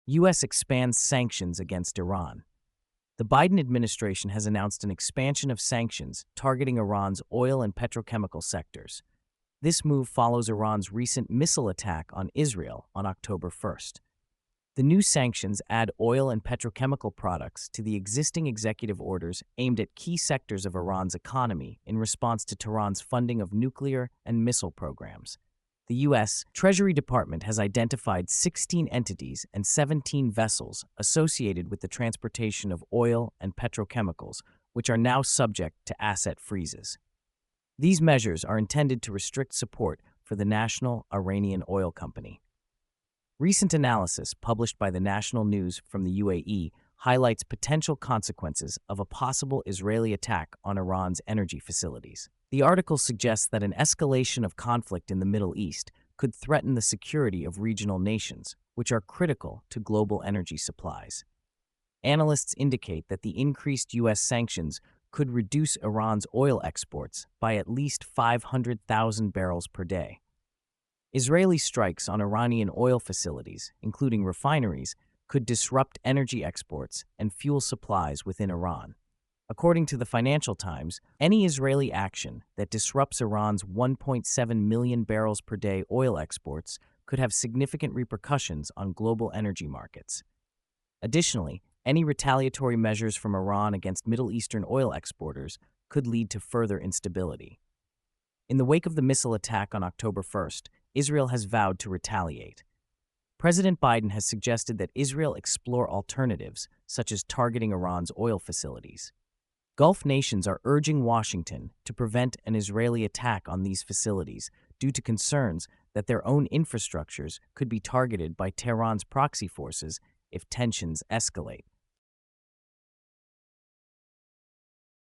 U.S. expands sanctions against Iran. The Biden administration has announced an expansion of sanctions targeting Iran's oil and petrochemical sectors. This move follows Iran's recent missile attack on Israel on October 1st. The new sanctions add oil and petrochemical products to the existing executive orders aimed at key sectors of Iran's economy in response to Tehran's funding of nuclear and missile programs. The U.S. Treasury Department has identified 16 entities and 17 vessels associated with the transportation of oil and petrochemicals, which are now subject to asset freezes. These measures are intended to restrict support for the national Iranian oil company. Recent analysis published by the National News from the UAE highlights potential consequences of a possible Israeli attack on Iran's energy facilities. The article suggests that an escalation of conflict in the Middle East could threaten the security of regional nations, which are critical to global energy supplies. Analysts indicate that the increased U.S. sanctions could reduce Iran's oil exports by at least 500,000 barrels per day. Israeli strikes on Iranian oil facilities, including refineries, could disrupt energy exports and fuel supplies within Iran. According to the Financial Times, any Israeli action that disrupts Iran's 1.7 million barrels per day oil exports could have significant repercussions on global energy markets. Additionally, any retaliatory measures from Iran against Middle Eastern oil exporters could lead to further instability. In the wake of the missile attack on October 1st, Israel has vowed to retaliate. President Biden has suggested that Israel explore alternatives, such as targeting Iran's oil facilities. Gulf nations are urging Washington to prevent an Israeli attack on these facilities due to concerns that their own infrastructures could be targeted by Tehran's proxy forces if tensions escalate.